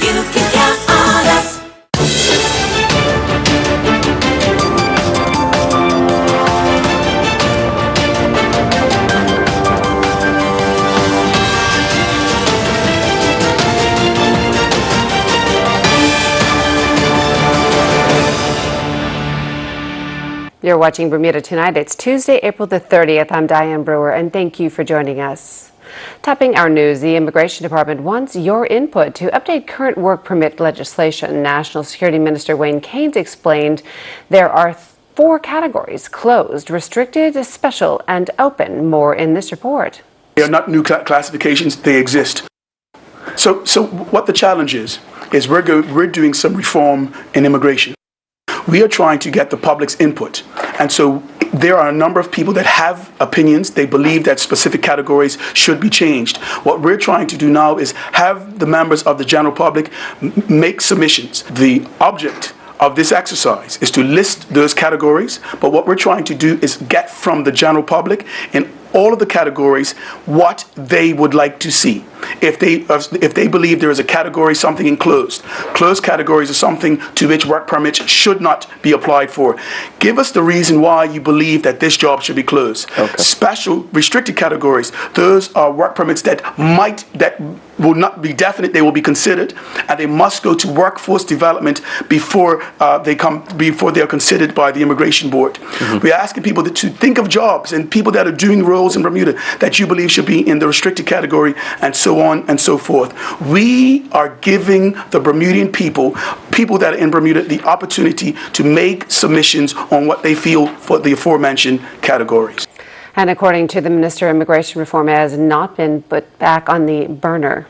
You can count on us. You're watching Bermuda Tonight. It's Tuesday, April the 30th. I'm Diane Brewer, and thank you for joining us. Topping our news, the Immigration Department wants your input to update current work permit legislation. National Security Minister Wayne Keynes explained there are 4 categories: closed, restricted, special, and open. More in this report. They are not new classifications, they exist. So what the challenge is we're doing some reform in immigration. We are trying to get the public's input. And so there are a number of people that have opinions. They believe that specific categories should be changed. What we're trying to do now is have the members of the general public make submissions. The object of this exercise is to list those categories, but what we're trying to do is get from the general public in all of the categories what they would like to see. If they believe there is a category, something enclosed. Closed categories are something to which work permits should not be applied for. Give us the reason why you believe that this job should be closed. Okay. Special restricted categories, those are work permits that will not be definite, they will be considered, and they must go to workforce development before they are considered by the Immigration Board. Mm-hmm. We're asking people to think of jobs and people that are doing roles in Bermuda that you believe should be in the restricted category, and so on and so forth. We are giving the Bermudian people that are in Bermuda, the opportunity to make submissions on what they feel for the aforementioned categories. And according to the Minister, immigration reform has not been put back on the burner.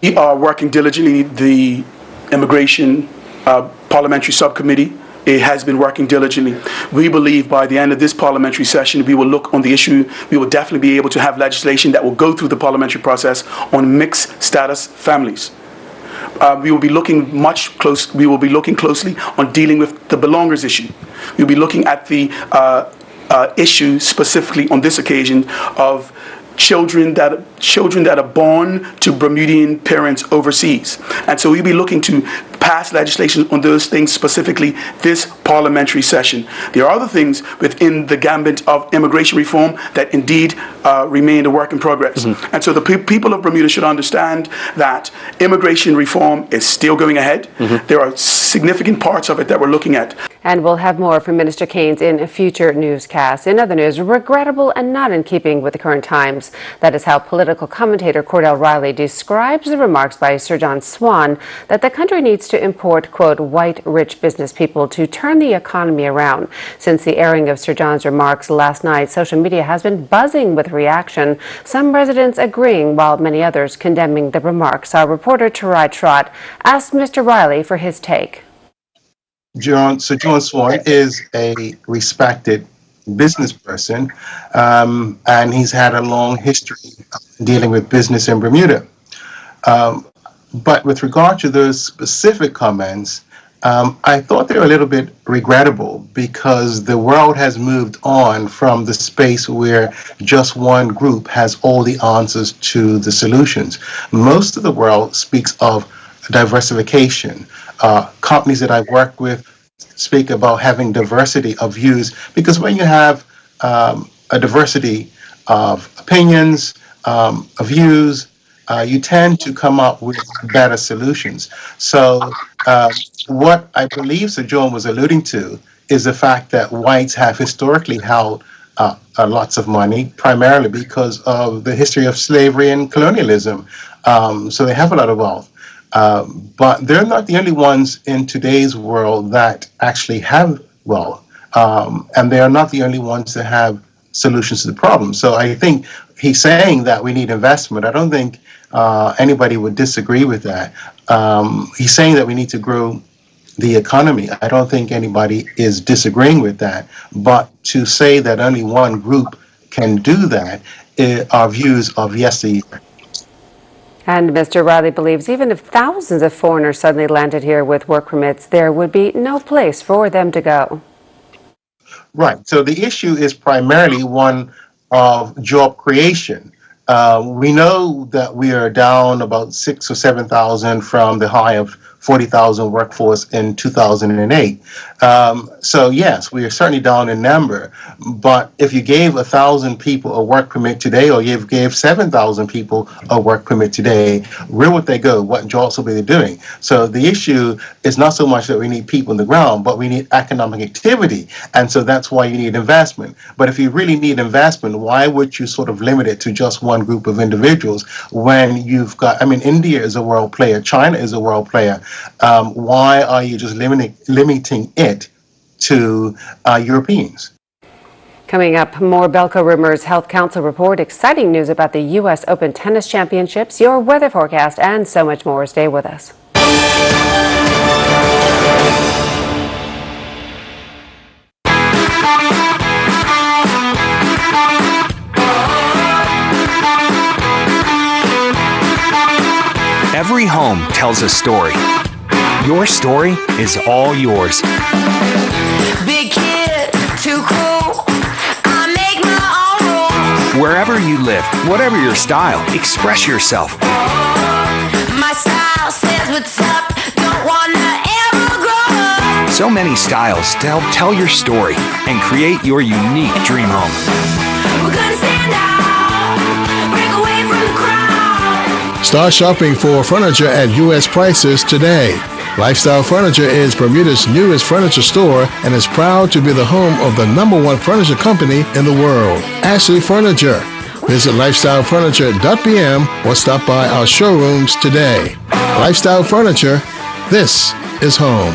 We are working diligently. The Immigration Parliamentary Subcommittee, it has been working diligently. We believe by the end of this parliamentary session, we will look on the issue. We will definitely be able to have legislation that will go through the parliamentary process on mixed status families. We will be looking closely on dealing with the belongers issue. We'll be looking at the issue specifically on this occasion of children that are born to Bermudian parents overseas. And so we'll be looking to pass legislation on those things specifically this parliamentary session. There are other things within the gambit of immigration reform that indeed remain a work in progress. Mm-hmm. And so the people of Bermuda should understand that immigration reform is still going ahead. Mm-hmm. There are significant parts of it that we're looking at. And we'll have more from Minister Keynes in a future newscast. In other news, regrettable and not in keeping with the current times. That is how political commentator Cordell Riley describes the remarks by Sir John Swan that the country needs to import, quote, white rich business people to turn the economy around. Since the airing of Sir John's remarks last night, social media has been buzzing with reaction, some residents agreeing while many others condemning the remarks. Our reporter Tarai Trott asked Mr. Riley for his take. Sir John Swan is a respected business person, and he's had a long history dealing with business in Bermuda. But with regard to those specific comments, I thought they were a little bit regrettable because the world has moved on from the space where just one group has all the answers to the solutions. Most of the world speaks of diversification. Companies that I've worked with speak about having diversity of views, because when you have a diversity of opinions, of views, you tend to come up with better solutions. So what I believe Sir John was alluding to is the fact that whites have historically held lots of money, primarily because of the history of slavery and colonialism. So they have a lot of wealth. But they're not the only ones in today's world that actually have wealth. And they are not the only ones that have solutions to the problem. So I think he's saying that we need investment. I don't think anybody would disagree with that. He's saying that we need to grow the economy. I don't think anybody is disagreeing with that. But to say that only one group can do that are views of yesteryear. And Mr. Riley believes even if thousands of foreigners suddenly landed here with work permits, there would be no place for them to go. Right. So the issue is primarily one of job creation. We know that we are down about 6,000 or 7,000 from the high of 40,000 workforce in 2008. So yes, we are certainly down in number. But if you gave 1,000 people a work permit today, or you gave 7,000 people a work permit today, where would they go? What jobs will they be doing? So the issue is not so much that we need people on the ground, but we need economic activity. And so that's why you need investment. But if you really need investment, why would you sort of limit it to just one group of individuals when you've got, I mean, India is a world player, China is a world player. Why are you just limiting it to Europeans? Coming up, more Belco Rumors Health Council report, exciting news about the U.S. Open Tennis Championships, your weather forecast, and so much more. Stay with us. Every home tells a story. Your story is all yours. Big kid, too cool. I make my own rules. Wherever you live, whatever your style, express yourself. My style says what's up. Don't wanna ever grow up. So many styles to help tell your story and create your unique dream home. We're gonna stand out, break away from the crowd. Start shopping for furniture at U.S. prices today. Lifestyle Furniture is Bermuda's newest furniture store and is proud to be the home of the #1 furniture company in the world, Ashley Furniture. Visit lifestylefurniture.bm or stop by our showrooms today. Lifestyle Furniture, this is home.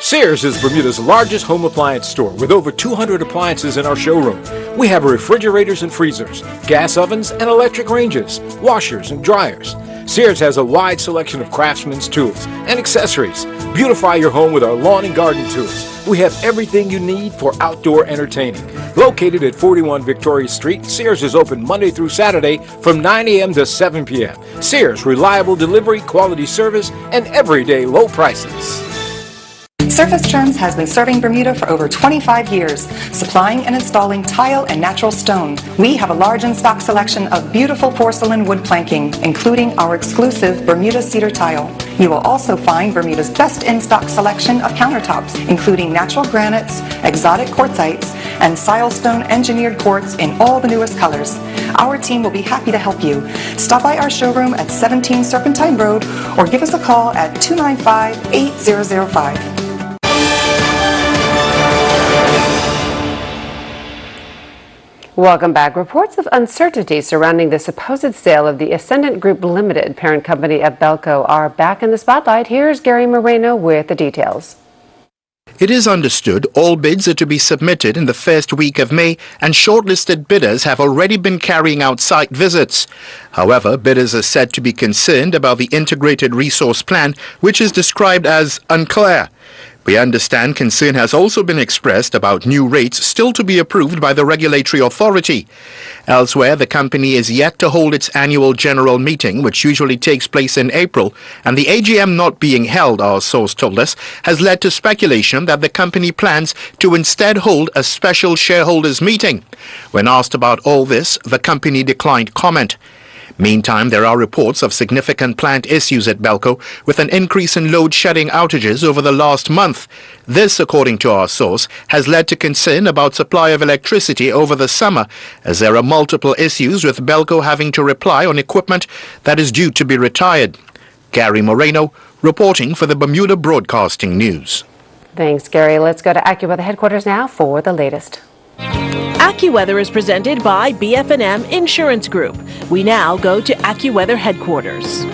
Sears is Bermuda's largest home appliance store with over 200 appliances in our showroom. We have refrigerators and freezers, gas ovens and electric ranges, washers and dryers. Sears has a wide selection of craftsman's tools and accessories. Beautify your home with our lawn and garden tools. We have everything you need for outdoor entertaining. Located at 41 Victoria Street, Sears is open Monday through Saturday from 9 a.m. to 7 p.m. Sears, reliable delivery, quality service, and everyday low prices. Surface Terms has been serving Bermuda for over 25 years, supplying and installing tile and natural stone. We have a large in-stock selection of beautiful porcelain wood planking, including our exclusive Bermuda cedar tile. You will also find Bermuda's best in-stock selection of countertops, including natural granites, exotic quartzites, and silestone engineered quartz in all the newest colors. Our team will be happy to help you. Stop by our showroom at 17 Serpentine Road or give us a call at 295-8005. Welcome back. Reports of uncertainty surrounding the supposed sale of the Ascendant Group Limited, parent company of Belco, are back in the spotlight. Here's Gary Moreno with the details. It is understood all bids are to be submitted in the first week of May, and shortlisted bidders have already been carrying out site visits. However, bidders are said to be concerned about the integrated resource plan, which is described as unclear. We understand concern has also been expressed about new rates still to be approved by the regulatory authority. Elsewhere, the company is yet to hold its annual general meeting, which usually takes place in April, and the AGM not being held, our source told us, has led to speculation that the company plans to instead hold a special shareholders meeting. When asked about all this, the company declined comment. Meantime, there are reports of significant plant issues at Belco, with an increase in load-shedding outages over the last month. This, according to our source, has led to concern about supply of electricity over the summer, as there are multiple issues with Belco having to rely on equipment that is due to be retired. Gary Moreno, reporting for the Bermuda Broadcasting News. Thanks, Gary. Let's go to AccuWeather headquarters now for the latest. AccuWeather is presented by BF&M Insurance Group. We now go to AccuWeather headquarters.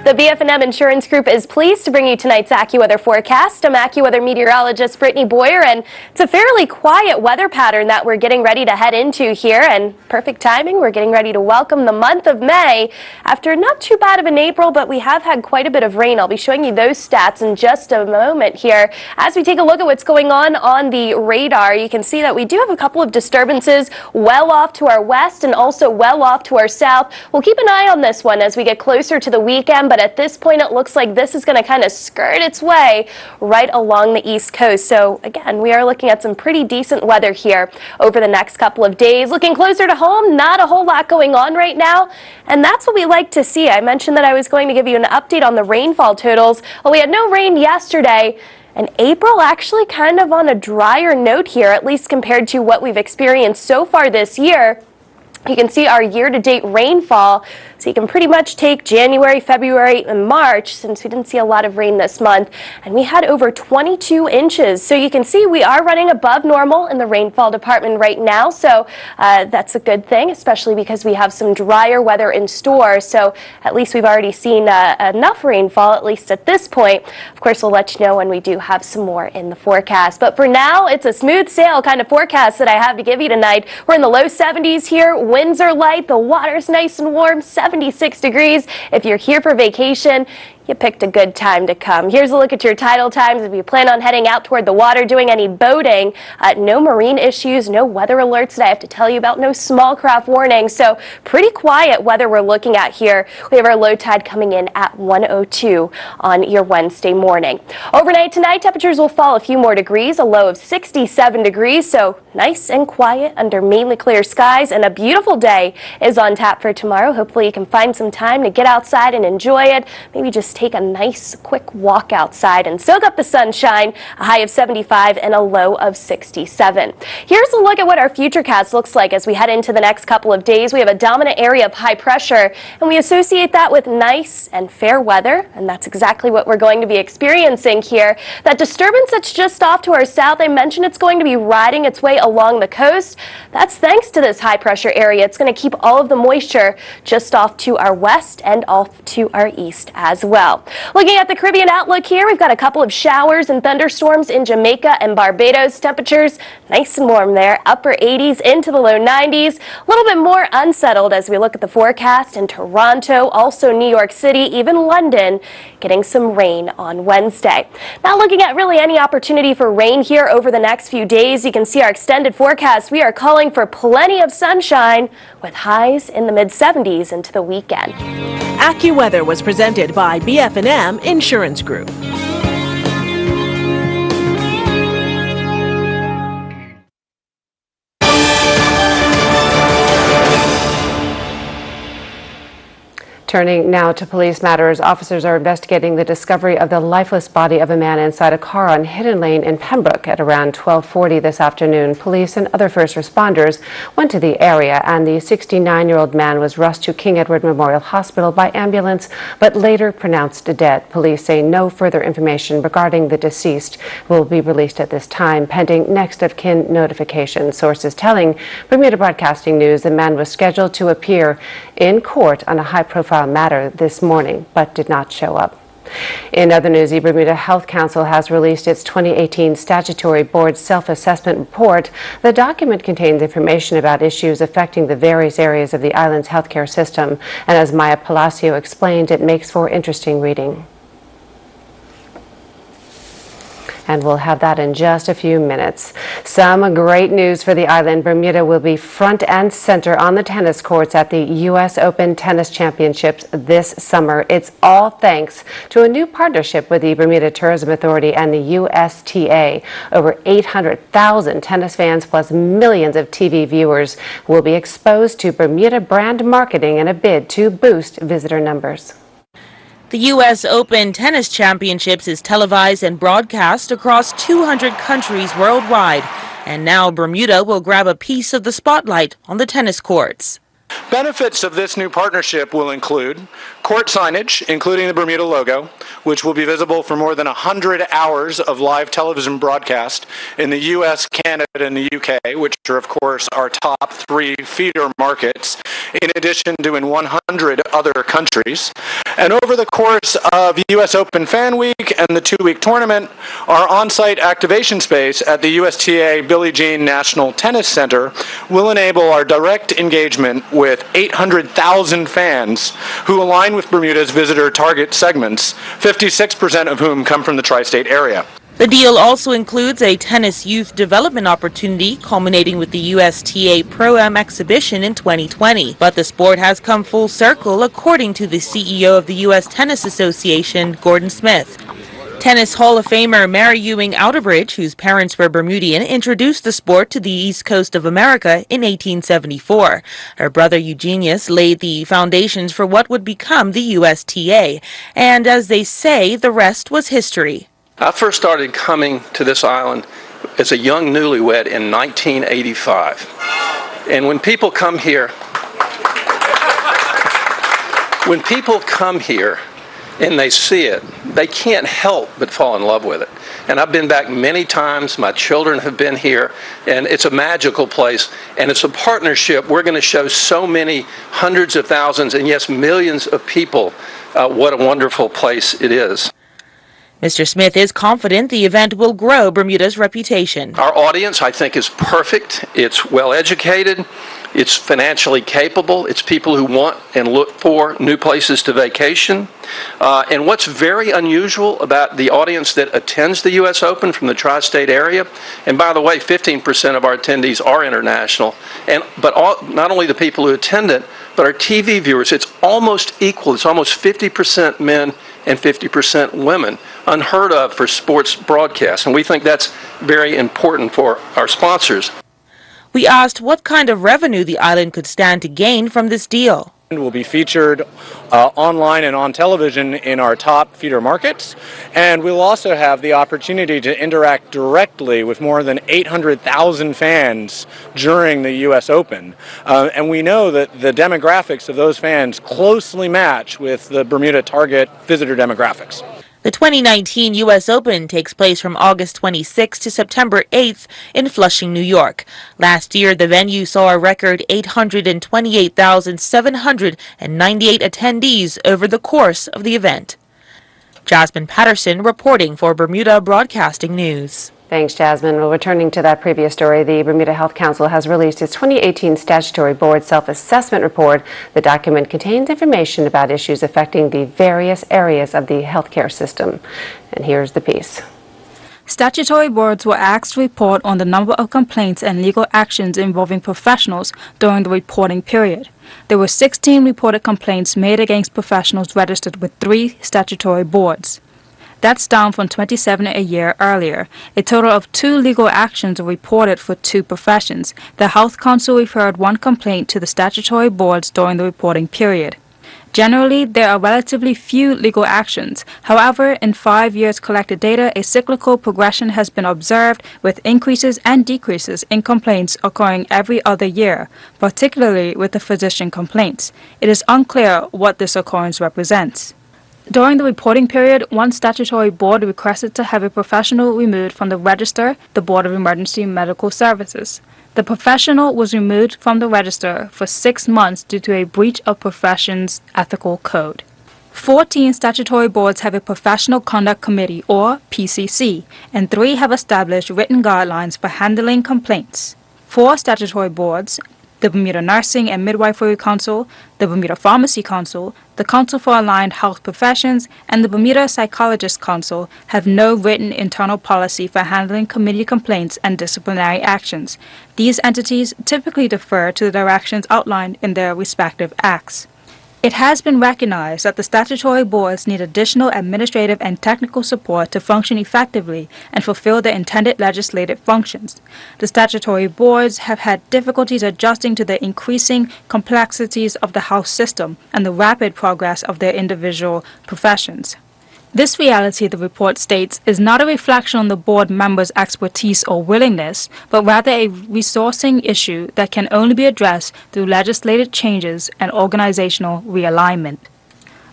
The BF&M Insurance Group is pleased to bring you tonight's AccuWeather forecast. I'm AccuWeather meteorologist Brittany Boyer, and it's a fairly quiet weather pattern that we're getting ready to head into here, and perfect timing. We're getting ready to welcome the month of May after not too bad of an April, but we have had quite a bit of rain. I'll be showing you those stats in just a moment here. As we take a look at what's going on the radar, you can see that we do have a couple of disturbances well off to our west and also well off to our south. We'll keep an eye on this one as we get closer to the weekend, but but at this point it looks like this is going to kind of skirt its way right along the East Coast. So again, we are looking at some pretty decent weather here over the next couple of days. Looking closer to home, not a whole lot going on right now, and that's what we like to see. I mentioned that I was going to give you an update on the rainfall totals. Well, we had no rain yesterday, and April actually kind of on a drier note here, at least compared to what we've experienced so far this year. You can see our year-to-date rainfall, so you can pretty much take January, February, and March, since we didn't see a lot of rain this month, and we had over 22 inches. So you can see we are running above normal in the rainfall department right now, so that's a good thing, especially because we have some drier weather in store. So at least we've already seen enough rainfall, at least at this point. Of course, we'll let you know when we do have some more in the forecast. But for now, it's a smooth sail kind of forecast that I have to give you tonight. We're in the low 70s here. Winds are light, the water's nice and warm, 76 degrees. If you're here for vacation, you picked a good time to come. Here's a look at your tidal times. If you plan on heading out toward the water, doing any boating, no marine issues, no weather alerts that I have to tell you about, no small craft warnings. So pretty quiet weather we're looking at here. We have our low tide coming in at 102 on your Wednesday morning. Overnight tonight, temperatures will fall a few more degrees, a low of 67 degrees. So nice and quiet under mainly clear skies, and a beautiful day is on tap for tomorrow. Hopefully you can find some time to get outside and enjoy it. Maybe just take a nice quick walk outside and soak up the sunshine. A high of 75 and a low of 67. Here's a look at what our futurecast looks like as we head into the next couple of days. We have a dominant area of high pressure, and we associate that with nice and fair weather, and that's exactly what we're going to be experiencing here. That disturbance that's just off to our south, I mentioned it's going to be riding its way along the coast. That's thanks to this high pressure area. It's going to keep all of the moisture just off to our west and off to our east as well. Looking at the Caribbean outlook here, we've got a couple of showers and thunderstorms in Jamaica and Barbados. Temperatures nice and warm there, upper 80s into the low 90s. A little bit more unsettled as we look at the forecast in Toronto, also New York City, even London, getting some rain on Wednesday. Now looking at really any opportunity for rain here over the next few days, you can see our extended forecast. We are calling for plenty of sunshine with highs in the mid-70s into the weekend. AccuWeather was presented by BF&M Insurance Group. Turning now to police matters, officers are investigating the discovery of the lifeless body of a man inside a car on Hidden Lane in Pembroke at around 12:40 this afternoon. Police and other first responders went to the area, and the 69-year-old man was rushed to King Edward Memorial Hospital by ambulance, but later pronounced dead. Police say no further information regarding the deceased will be released at this time, pending next of kin notification. Sources telling Bermuda Broadcasting News the man was scheduled to appear in court on a high-profile matter this morning, but did not show up. In other news, the Bermuda Health Council has released its 2018 Statutory Board Self-Assessment Report. The document contains information about issues affecting the various areas of the island's healthcare system, and as Maya Palacio explained, it makes for interesting reading. And we'll have that in just a few minutes. Some great news for the island. Bermuda will be front and center on the tennis courts at the U.S. Open Tennis Championships this summer. It's all thanks to a new partnership with the Bermuda Tourism Authority and the USTA. Over 800,000 tennis fans plus millions of TV viewers will be exposed to Bermuda brand marketing in a bid to boost visitor numbers. The U.S. Open Tennis Championships is televised and broadcast across 200 countries worldwide, and now Bermuda will grab a piece of the spotlight on the tennis courts. Benefits of this new partnership will include court signage, including the Bermuda logo, which will be visible for more than 100 hours of live television broadcast in the U.S., Canada, and the U.K., which are, of course, our top three feeder markets, in addition to in 100 other countries. And over the course of U.S. Open Fan Week and the two-week tournament, our on-site activation space at the USTA Billie Jean National Tennis Center will enable our direct engagement with 800,000 fans who align with Bermuda's visitor target segments, 56% of whom come from the tri-state area. The deal also includes a tennis youth development opportunity culminating with the USTA Pro-Am exhibition in 2020. But the sport has come full circle, according to the CEO of the U.S. Tennis Association, Gordon Smith. Tennis Hall of Famer Mary Ewing Outerbridge, whose parents were Bermudian, introduced the sport to the East Coast of America in 1874. Her brother Eugenius laid the foundations for what would become the USTA. And as they say, the rest was history. I first started coming to this island as a young newlywed in 1985. And when people come here and they see it, they can't help but fall in love with it. And I've been back many times. My children have been here, and it's a magical place. And it's a partnership. We're going to show so many hundreds of thousands and yes, millions of people what a wonderful place it is. Mr. Smith is confident the event will grow Bermuda's reputation. Our audience, I think, is perfect. It's well educated. It's financially capable. It's people who want and look for new places to vacation. And what's very unusual about the audience that attends the U.S. Open from the tri-state area, and by the way, 15% of our attendees are international, but not only the people who attend it, but our TV viewers, it's almost equal. It's almost 50% men and 50% women, unheard of for sports broadcasts. And we think that's very important for our sponsors. We asked what kind of revenue the island could stand to gain from this deal. Will be featured online and on television in our top feeder markets, and we'll also have the opportunity to interact directly with more than 800,000 fans during the U.S. Open. And we know that the demographics of those fans closely match with the Bermuda target visitor demographics. The 2019 U.S. Open takes place from August 26 to September 8th in Flushing, New York. Last year, the venue saw a record 828,798 attendees over the course of the event. Jasmine Patterson reporting for Bermuda Broadcasting News. Thanks, Jasmine. Well, returning to that previous story, the Bermuda Health Council has released its 2018 Statutory Board Self-Assessment Report. The document contains information about issues affecting the various areas of the healthcare system. And here's the piece. Statutory boards were asked to report on the number of complaints and legal actions involving professionals during the reporting period. There were 16 reported complaints made against professionals registered with 3 statutory boards. That's down from 27 a year earlier. A total of 2 legal actions were reported for 2 professions. The Health Council referred 1 complaint to the statutory boards during the reporting period. Generally, there are relatively few legal actions. However, in 5 years collected data, a cyclical progression has been observed with increases and decreases in complaints occurring every other year, particularly with the physician complaints. It is unclear what this occurrence represents. During the reporting period, 1 statutory board requested to have a professional removed from the register, the Board of Emergency Medical Services. The professional was removed from the register for 6 months due to a breach of profession's ethical code. 14 statutory boards have a Professional Conduct Committee, or PCC, and 3 have established written guidelines for handling complaints. 4 statutory boards, the Bermuda Nursing and Midwifery Council, the Bermuda Pharmacy Council, the Council for Aligned Health Professions, and the Bermuda Psychologist Council have no written internal policy for handling committee complaints and disciplinary actions. These entities typically defer to the directions outlined in their respective acts. It has been recognized that the statutory boards need additional administrative and technical support to function effectively and fulfill their intended legislative functions. The statutory boards have had difficulties adjusting to the increasing complexities of the health system and the rapid progress of their individual professions. This reality, the report states, is not a reflection on the board members' expertise or willingness, but rather a resourcing issue that can only be addressed through legislative changes and organizational realignment.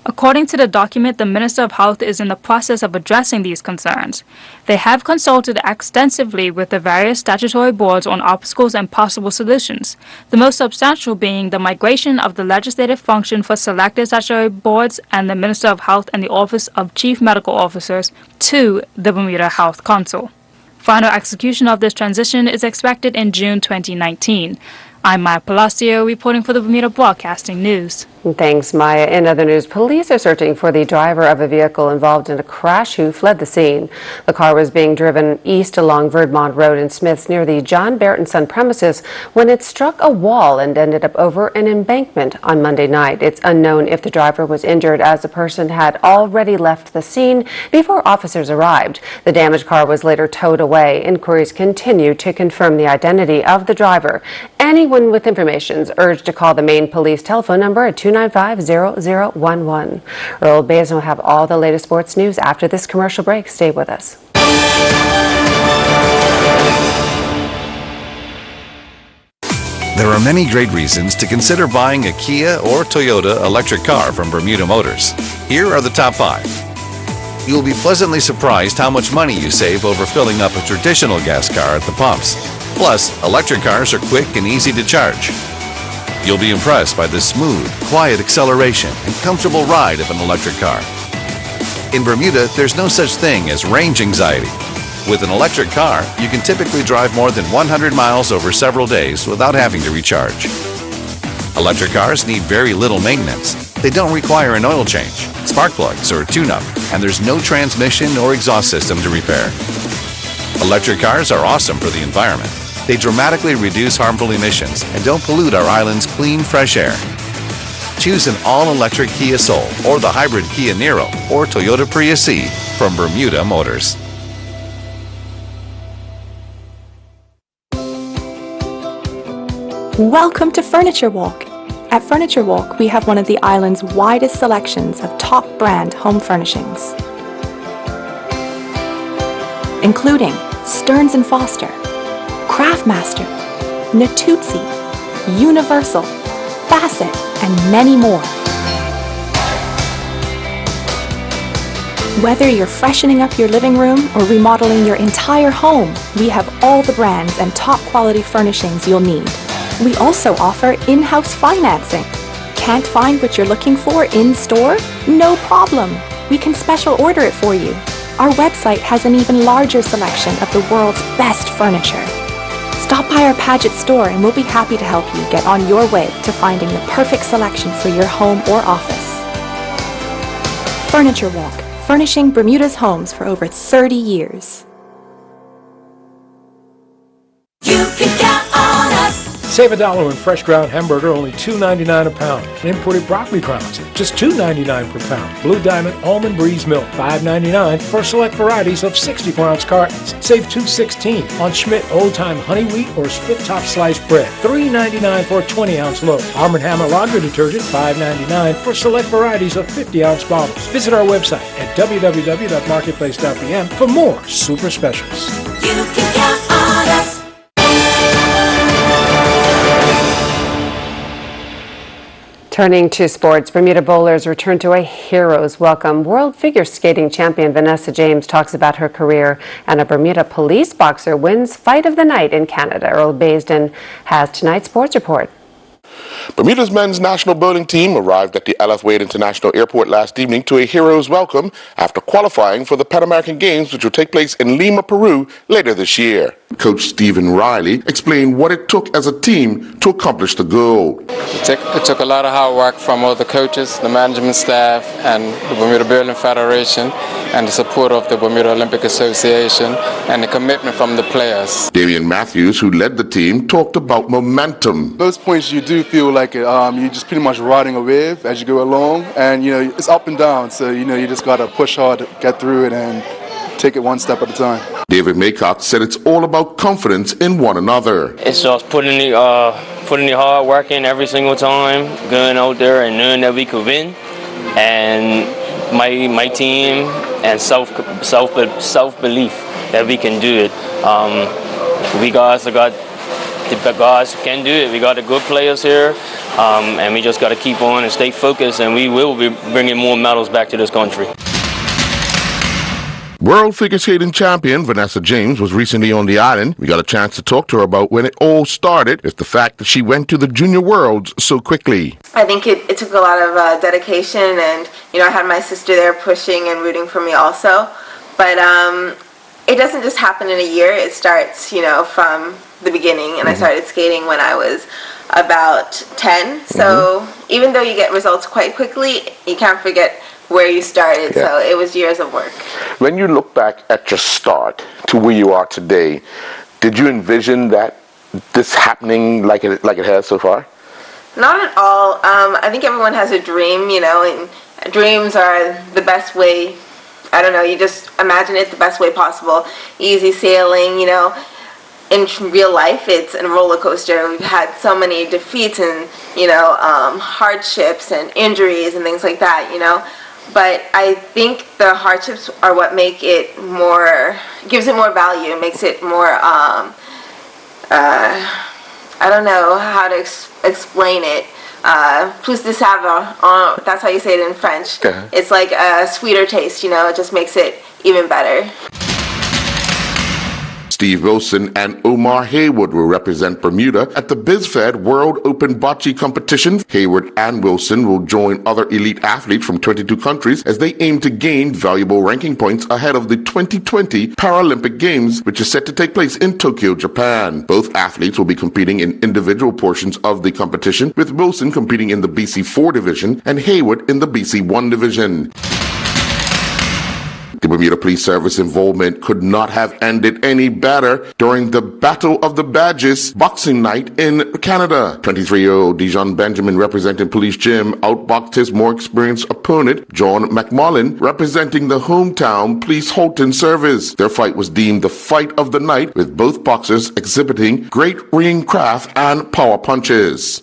According to the document, the Minister of Health is in the process of addressing these concerns. They have consulted extensively with the various statutory boards on obstacles and possible solutions, the most substantial being the migration of the legislative function for selected statutory boards and the Minister of Health and the Office of Chief Medical Officers to the Bermuda Health Council. Final execution of this transition is expected in June 2019. I'm Maya Palacio reporting for the Bermuda Broadcasting News. Thanks, Maya. In other news, police are searching for the driver of a vehicle involved in a crash who fled the scene. The car was being driven east along Verdmont Road in Smiths near the John Barrett & Son premises when it struck a wall and ended up over an embankment on Monday night. It's unknown if the driver was injured as the person had already left the scene before officers arrived. The damaged car was later towed away. Inquiries continue to confirm the identity of the driver. Anyone with information is urged to call the main police telephone number at 295-0011. Earl Basin will have all the latest sports news after this commercial break. Stay with us. There are many great reasons to consider buying a Kia or Toyota electric car from Bermuda Motors. Here are the top 5. You'll be pleasantly surprised how much money you save over filling up a traditional gas car at the pumps. Plus, electric cars are quick and easy to charge. You'll be impressed by the smooth, quiet acceleration and comfortable ride of an electric car. In Bermuda, there's no such thing as range anxiety. With an electric car, you can typically drive more than 100 miles over several days without having to recharge. Electric cars need very little maintenance. They don't require an oil change, spark plugs, or a tune-up, and there's no transmission or exhaust system to repair. Electric cars are awesome for the environment. They dramatically reduce harmful emissions and don't pollute our island's clean, fresh air. Choose an all-electric Kia Soul or the hybrid Kia Niro or Toyota Prius C from Bermuda Motors. Welcome to Furniture Walk. At Furniture Walk, we have one of the island's widest selections of top brand home furnishings, including Stearns & Foster, Craftmaster, Natuzzi, Universal, Bassett, and many more. Whether you're freshening up your living room or remodeling your entire home, we have all the brands and top quality furnishings you'll need. We also offer in-house financing. Can't find what you're looking for in store? No problem. We can special order it for you. Our website has an even larger selection of the world's best furniture. Stop by our Paget store and we'll be happy to help you get on your way to finding the perfect selection for your home or office. Furniture Walk, furnishing Bermuda's homes for over 30 years. You can count on us. Save $1 on fresh ground hamburger, only $2.99 a pound. And imported broccoli crowns, just $2.99 per pound. Blue Diamond Almond Breeze Milk, $5.99 for select varieties of 64-ounce cartons. Save $2.16 on Schmidt Old Time Honey Wheat or Spit Top Sliced Bread, $3.99 for a 20-ounce loaf. Arm & Hammer Laundry Detergent, $5.99 for select varieties of 50-ounce bottles. Visit our website at www.marketplace.bm for more super specials. You can count on us. Turning to sports, Bermuda bowlers return to a hero's welcome. World figure skating champion Vanessa James talks about her career, and a Bermuda police boxer wins Fight of the Night in Canada. Earl Basin has tonight's sports report. Bermuda's men's national bowling team arrived at the L.F. Wade International Airport last evening to a hero's welcome after qualifying for the Pan American Games, which will take place in Lima, Peru later this year. Coach Stephen Riley explained what it took as a team to accomplish the goal. It took a lot of hard work from all the coaches, the management staff, and the Bermuda Bowling Federation, and the support of the Bermuda Olympic Association, and the commitment from the players. Damian Matthews, who led the team, talked about momentum. Those points you do feel like you're just pretty much riding a wave as you go along, and it's up and down, so you just got to push hard to get through it and take it one step at a time. David Maycock said it's all about confidence in one another. It's just putting the hard work in every single time, going out there and knowing that we could win, and my team and self-belief that we can do it. We guys got the guys can do it. We got the good players here, and we just got to keep on and stay focused, and we will be bringing more medals back to this country. World figure skating champion Vanessa James was recently on the island. We got a chance to talk to her about when it all started, is the fact that she went to the Junior Worlds so quickly. I think it took a lot of dedication, and I had my sister there pushing and rooting for me also. But it doesn't just happen in a year. It starts, from the beginning, and I started skating when I was about 10. So even though you get results quite quickly, you can't forget where you started. So it was years of work. When you look back at your start to where you are today, did you envision that this happening like it has so far? Not at all. I think everyone has a dream, you know, and dreams are the best way. I don't know, you just imagine it the best way possible. Easy sailing, you know. In real life, it's a roller coaster. We've had so many defeats and, you know, hardships and injuries and things like that, you know. But I think the hardships are what make it more, gives it more value, makes it more, I don't know how to explain it. Plus de saveur, that's how you say it in French. It's like a sweeter taste, you know, it just makes it even better. Steve Wilson and Omar Haywood will represent Bermuda at the BizFed World Open Bocce competition. Haywood and Wilson will join other elite athletes from 22 countries as they aim to gain valuable ranking points ahead of the 2020 Paralympic Games, which is set to take place in Tokyo, Japan. Both athletes will be competing in individual portions of the competition, with Wilson competing in the BC4 division and Haywood in the BC1 division. The Bermuda Police Service involvement could not have ended any better during the Battle of the Badges boxing night in Canada. 23-year-old Dijon Benjamin, representing Police Gym, outboxed his more experienced opponent, John McMullen, representing the hometown Police Halton Service. Their fight was deemed the fight of the night, with both boxers exhibiting great ring craft and power punches.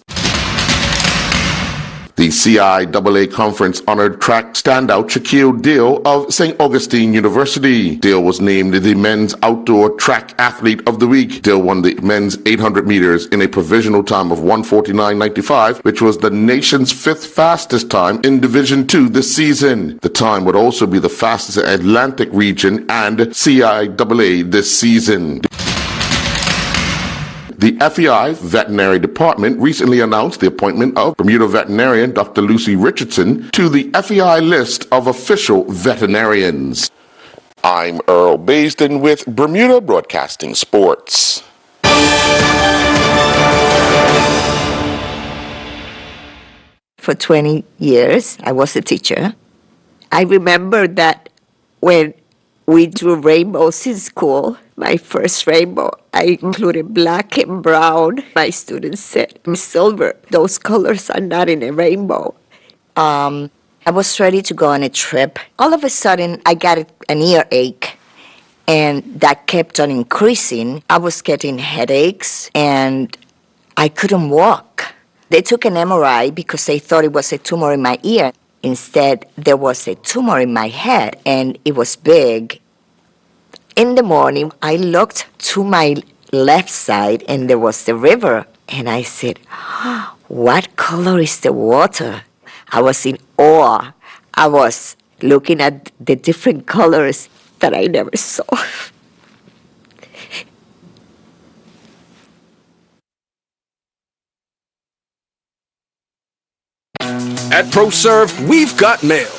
The CIAA Conference honored track standout Shaquille Deal of St. Augustine University. Deal was named the Men's Outdoor Track Athlete of the Week. Deal won the men's 800 meters in a provisional time of 1:49.95, which was the nation's fifth fastest time in Division II this season. The time would also be the fastest in Atlantic region and CIAA this season. The FEI Veterinary Department recently announced the appointment of Bermuda veterinarian Dr. Lucy Richardson to the FEI list of official veterinarians. I'm Earl Basden with Bermuda Broadcasting Sports. For 20 years, I was a teacher. I remember that when we drew rainbows in school, my first rainbow, I included black and brown. My students said, silver, those colors are not in a rainbow. I was ready to go on a trip. All of a sudden, I got an earache, and that kept on increasing. I was getting headaches, and I couldn't walk. They took an MRI because they thought it was a tumor in my ear. Instead, there was a tumor in my head, and it was big. In the morning, I looked to my left side, and there was the river. And I said, what color is the water? I was in awe. I was looking at the different colors that I never saw. At ProServe, we've got mail.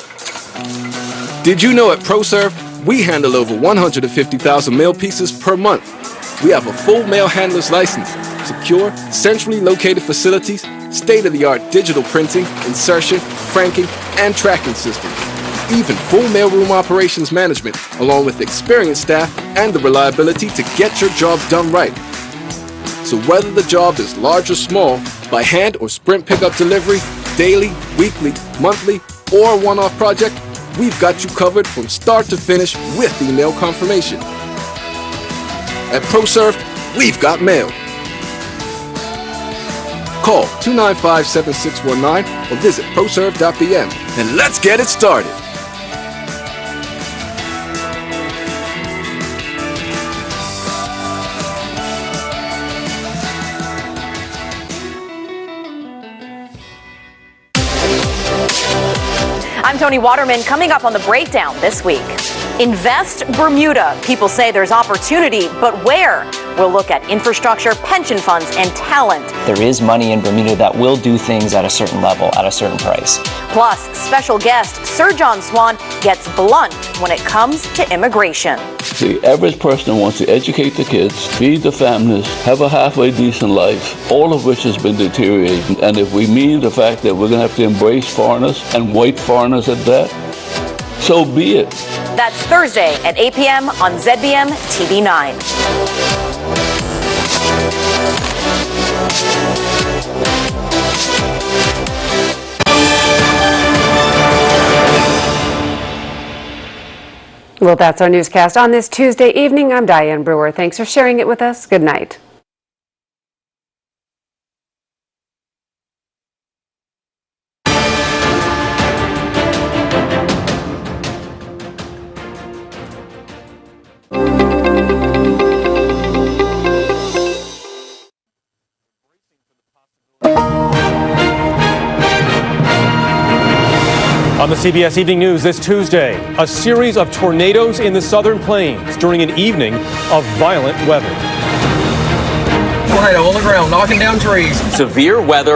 Did you know at ProServe, we handle over 150,000 mail pieces per month. We have a full mail handler's license, secure, centrally located facilities, state-of-the-art digital printing, insertion, franking, and tracking systems. Even full mailroom operations management, along with experienced staff and the reliability to get your job done right. So whether the job is large or small, by hand or sprint pickup delivery, daily, weekly, monthly, or a one-off project, we've got you covered from start to finish with email confirmation. At ProServe, we've got mail. Call 295-7619 or visit proserve.bm and let's get it started. I'm Tony Waterman. Coming up on The Breakdown this week. Invest Bermuda. People say there's opportunity, but where? We'll look at infrastructure, pension funds, and talent. There is money in Bermuda that will do things at a certain level, at a certain price. Plus, special guest Sir John Swan gets blunt when it comes to immigration. The average person wants to educate the kids, feed the families, have a halfway decent life, all of which has been deteriorating. And if we mean the fact that we're going to have to embrace foreigners, and white foreigners at that, so be it. That's Thursday at 8 p.m. on ZBM TV9. Well, that's our newscast on this Tuesday evening. I'm Diane Brewer. Thanks for sharing it with us. Good night. On the CBS Evening News this Tuesday, a series of tornadoes in the southern plains during an evening of violent weather. Tornado on the ground, knocking down trees. Severe weather